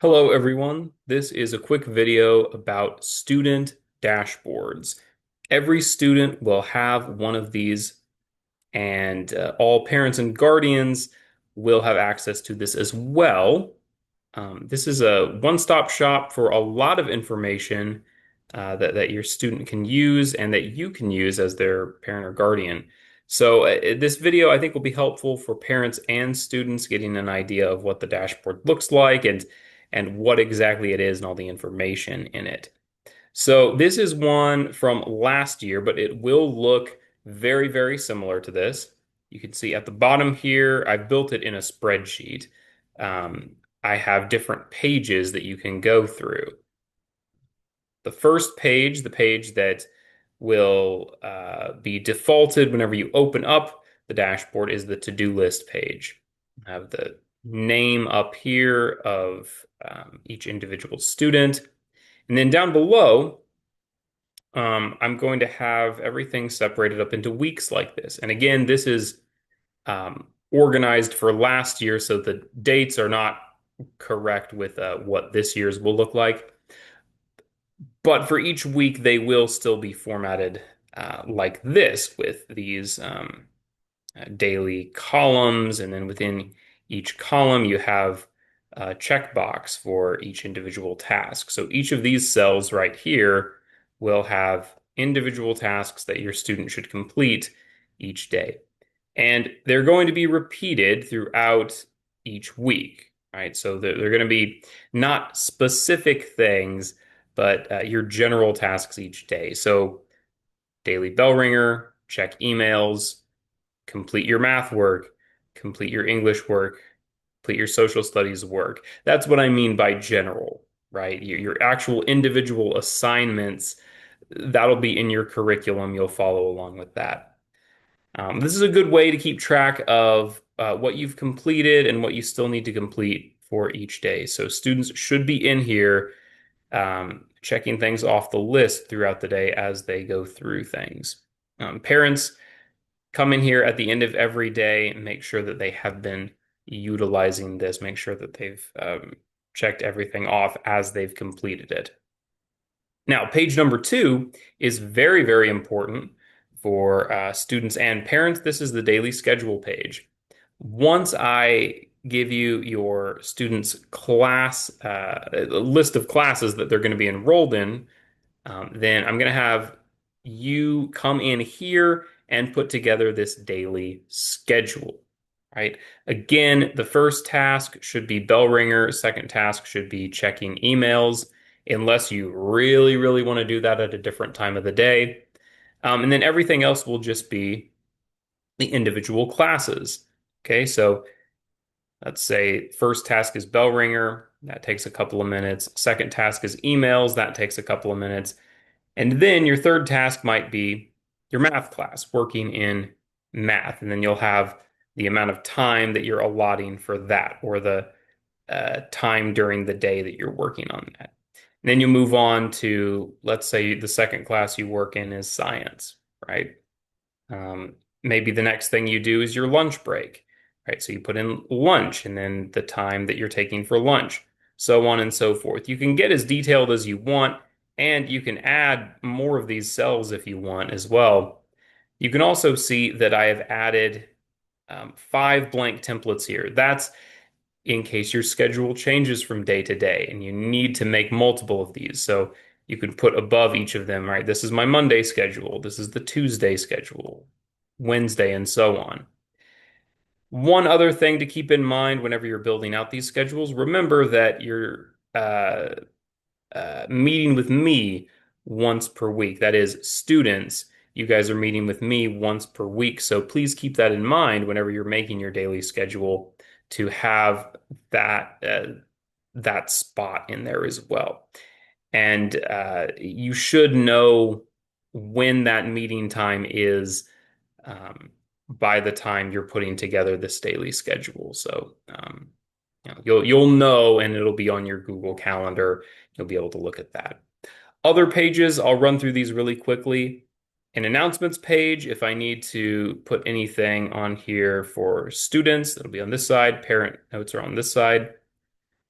Hello, everyone. This is a quick video about student dashboards. Every student will have one of these, and all parents and guardians will have access to this as well. This is a one-stop shop for a lot of information that your student can use and that you can use as their parent or guardian. So this video, I think, will be helpful for parents and students getting an idea of what the dashboard looks like and what exactly it is and all the information in it. So this is one from last year, but it will look very, very similar to this. You can see at the bottom here, I've built it in a spreadsheet. Um, I have different pages that you can go through. The first page, the page that will be defaulted whenever you open up the dashboard, is the to-do list page. I have the name up here of each individual student. And then down below, I'm going to have everything separated up into weeks like this. And again, this is organized for last year, so the dates are not correct with what this year's will look like. But for each week, they will still be formatted like this with these daily columns. And then within each column, you have a checkbox for each individual task. So each of these cells right here will have individual tasks that your student should complete each day. And they're going to be repeated throughout each week, right? So they're going to be not specific things, but your general tasks each day. So daily bell ringer, check emails, complete your math work, complete your English work, complete your social studies work. That's what I mean by general, right? Your actual individual assignments, that'll be in your curriculum. You'll follow along with that. This is a good way to keep track of what you've completed and what you still need to complete for each day. So students should be in here checking things off the list throughout the day as they go through things. Parents come in here at the end of every day and make sure that they have been utilizing this, make sure that they've checked everything off as they've completed it. Now, page number two is very, very important for students and parents. This is the daily schedule page. Once I give you your students' class, a list of classes that they're going to be enrolled in, then I'm going to have you come in here and put together this daily schedule, right? Again, the first task should be bell ringer. Second task should be checking emails, unless you really, really want to do that at a different time of the day. And then everything else will just be the individual classes. Okay, so let's say first task is bell ringer. That takes a couple of minutes. Second task is emails. That takes a couple of minutes. And then your third task might be your math class, working in math. And then you'll have the amount of time that you're allotting for that, or the time during the day that you're working on that. And then you move on to, let's say the second class you work in is science, right? Maybe the next thing you do is your lunch break, right? So you put in lunch and then the time that you're taking for lunch, so on and so forth. You can get as detailed as you want, and you can add more of these cells if you want as well. You can also see that I have added 5 blank templates here. That's in case your schedule changes from day to day and you need to make multiple of these. So you can put above each of them, right? This is my Monday schedule. This is the Tuesday schedule, Wednesday, and so on. One other thing to keep in mind whenever you're building out these schedules, remember that you're meeting with me once per week. That is, students, you guys are meeting with me once per week. So please keep that in mind whenever you're making your daily schedule, to have that spot in there as well. And you should know when that meeting time is by the time you're putting together this daily schedule. So you'll know, and it'll be on your Google Calendar. You'll be able to look at that. Other pages, I'll run through these really quickly. An announcements page, if I need to put anything on here for students, it'll be on this side. Parent notes are on this side.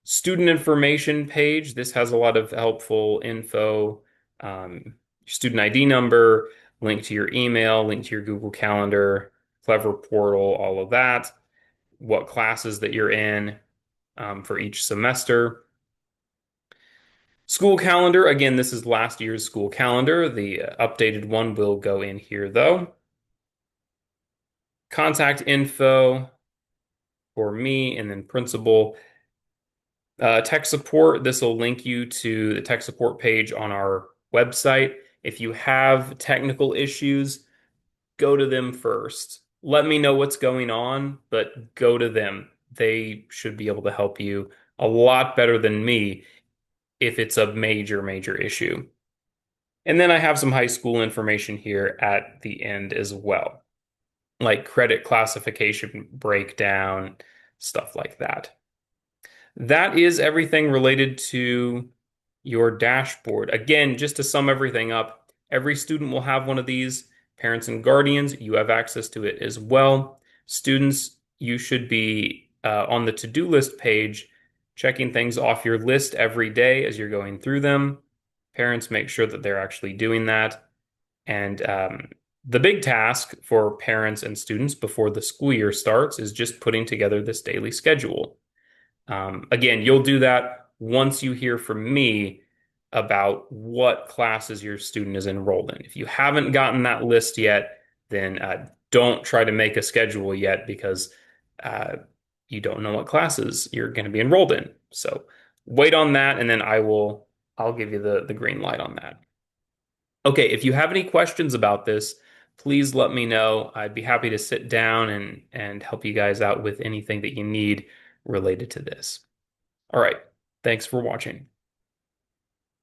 Student information page. This has a lot of helpful info. Your student ID number, link to your email, link to your Google Calendar, Clever Portal, all of that. What classes that you're in for each semester. School calendar. Again, this is last year's school calendar. The updated one will go in here though. Contact info for me and then principal. Tech support, this will link you to the tech support page on our website. If you have technical issues, go to them first. Let me know what's going on, but go to them. They should be able to help you a lot better than me if it's a major, major issue. And then I have some high school information here at the end as well, like credit classification breakdown, stuff like that. That is everything related to your dashboard. Again, just to sum everything up, every student will have one of these. Parents and guardians, you have access to it as well. Students, you should be on the to-do list page, checking things off your list every day as you're going through them. Parents, make sure that they're actually doing that. And the big task for parents and students before the school year starts is just putting together this daily schedule. Again, you'll do that once you hear from me about what classes your student is enrolled in. If you haven't gotten that list yet, then don't try to make a schedule yet because uh, you don't know what classes you're going to be enrolled in. So wait on that, and then I'll give you the green light on that. Okay, if you have any questions about this, please let me know. I'd be happy to sit down and help you guys out with anything that you need related to this. All right. Thanks for watching.